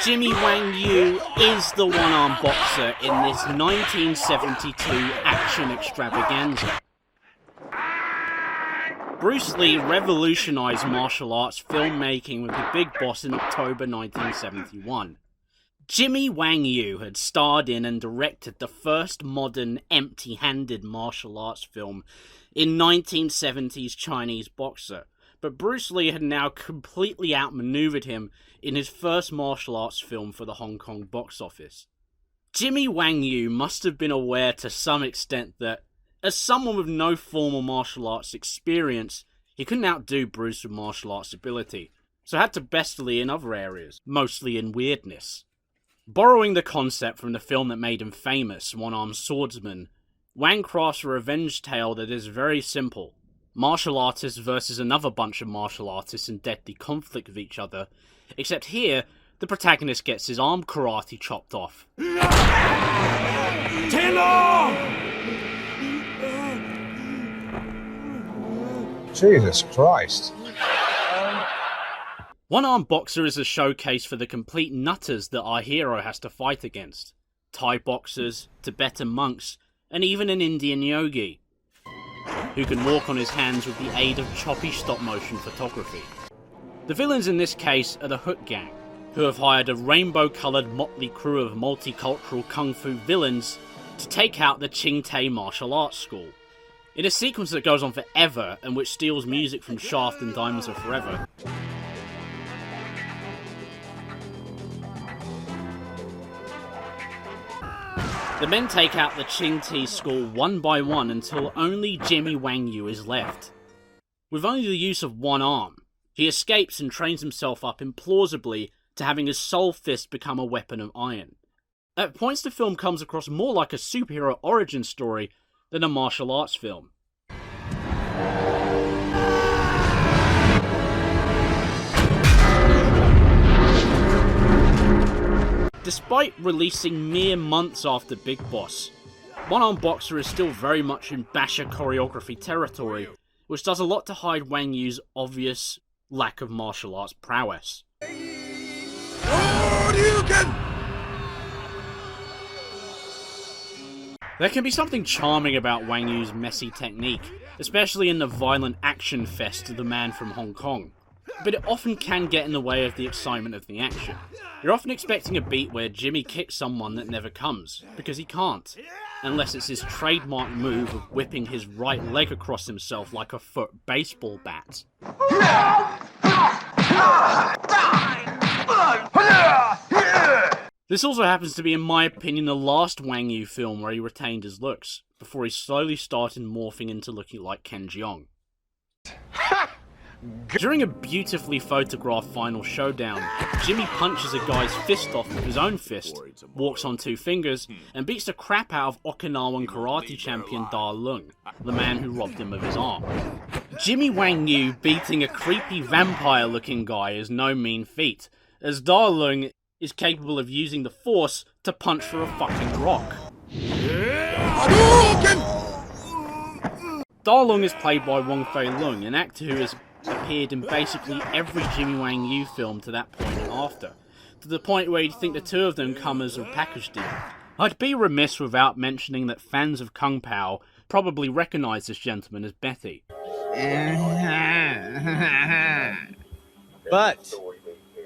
Jimmy Wang Yu is the one-armed boxer in this 1972 action extravaganza. Bruce Lee revolutionized martial arts filmmaking with The Big Boss in October 1971. Jimmy Wang Yu had starred in and directed the first modern empty-handed martial arts film in 1970s Chinese boxer, but Bruce Lee had now completely outmaneuvered him in his first martial arts film for the Hong Kong box office. Jimmy Wang Yu must have been aware to some extent that, as someone with no formal martial arts experience, he couldn't outdo Bruce with martial arts ability, so had to best Lee in other areas, mostly in weirdness. Borrowing the concept from the film that made him famous, One-Armed Swordsman, Wang crafts a revenge tale that is very simple. Martial artists versus another bunch of martial artists in deadly conflict with each other, except here, the protagonist gets his arm karate chopped off. Jesus Christ. One-Armed Boxer is a showcase for the complete nutters that our hero has to fight against. Thai boxers, Tibetan monks, and even an Indian yogi, who can walk on his hands with the aid of choppy stop-motion photography. The villains in this case are the Hook Gang, who have hired a rainbow-coloured motley crew of multicultural kung fu villains to take out the Ching Tai martial arts school. In a sequence that goes on forever, and which steals music from Shaft and Diamonds Are Forever, the men take out the Ching Tai school one by one until only Jimmy Wang Yu is left. With only the use of one arm, he escapes and trains himself up implausibly to having his soul fist become a weapon of iron. At points the film comes across more like a superhero origin story than a martial arts film. Despite releasing mere months after Big Boss, One-Armed Boxer is still very much in basher choreography territory, which does a lot to hide Wang Yu's obvious lack of martial arts prowess. There can be something charming about Wang Yu's messy technique, especially in the violent action fest of the man from Hong Kong, but it often can get in the way of the excitement of the action. You're often expecting a beat where Jimmy kicks someone that never comes, because he can't, unless it's his trademark move of whipping his right leg across himself like a foot baseball bat. This also happens to be, in my opinion, the last Wang Yu film where he retained his looks, before he slowly started morphing into looking like Ken Jeong. During a beautifully photographed final showdown, Jimmy punches a guy's fist off with his own fist, walks on two fingers, and beats the crap out of Okinawan karate champion Da Lung, the man who robbed him of his arm. Jimmy Wang Yu beating a creepy vampire-looking guy is no mean feat, as Da Lung is capable of using the Force to punch for a fucking rock. Da Lung is played by Wong Fei Lung, an actor who has appeared in basically every Jimmy Wang Yu film to that point and after, to the point where you'd think the two of them come as a package deal. I'd be remiss without mentioning that fans of Kung Pao probably recognise this gentleman as Betty. But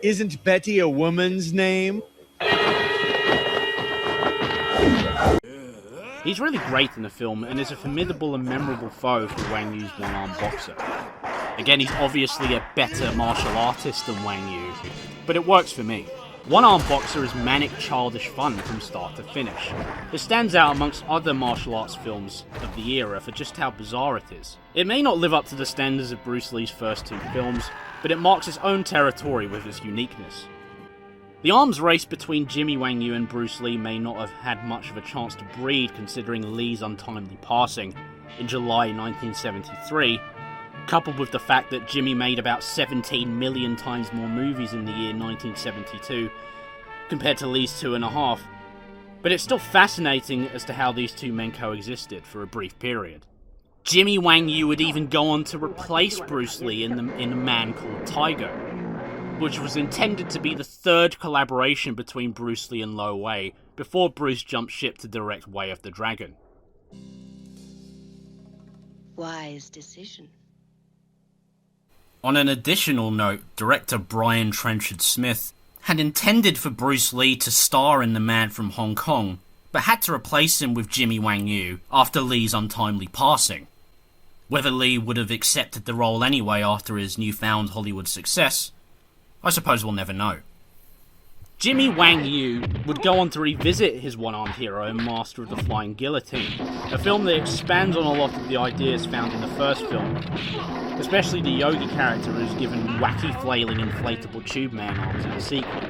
isn't Betty a woman's name? He's really great in the film and is a formidable and memorable foe for Wang Yu's one-armed boxer. Again, he's obviously a better martial artist than Wang Yu, but it works for me. One-Armed Boxer is manic, childish fun from start to finish. It stands out amongst other martial arts films of the era for just how bizarre it is. It may not live up to the standards of Bruce Lee's first two films, but it marks its own territory with its uniqueness. The arms race between Jimmy Wang Yu and Bruce Lee may not have had much of a chance to breed considering Lee's untimely passing in July 1973, coupled with the fact that Jimmy made about 17 million times more movies in the year 1972 compared to Lee's 2.5, but it's still fascinating as to how these two men coexisted for a brief period. Jimmy Wang Yu would even go on to replace Bruce Lee in A Man Called Tiger. which was intended to be the third collaboration between Bruce Lee and Lo Wei, before Bruce jumped ship to direct Way of the Dragon. Wise decision. On an additional note, director Brian Trenchard Smith had intended for Bruce Lee to star in The Man from Hong Kong, but had to replace him with Jimmy Wang Yu after Lee's untimely passing. Whether Lee would have accepted the role anyway after his newfound Hollywood success, I suppose we'll never know. Jimmy Wang Yu would go on to revisit his one-armed hero in Master of the Flying Guillotine, a film that expands on a lot of the ideas found in the first film, especially the Yogi character who's given wacky flailing inflatable tube man arms in the sequel.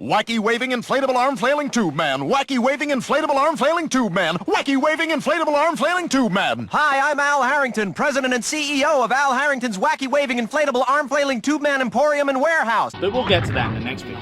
Wacky waving inflatable arm flailing tube man. Wacky waving inflatable arm flailing tube man. Wacky waving inflatable arm flailing tube man. Hi, I'm Al Harrington, president and CEO of Al Harrington's Wacky Waving Inflatable Arm Flailing Tube Man Emporium and Warehouse. But we'll get to that in the next film.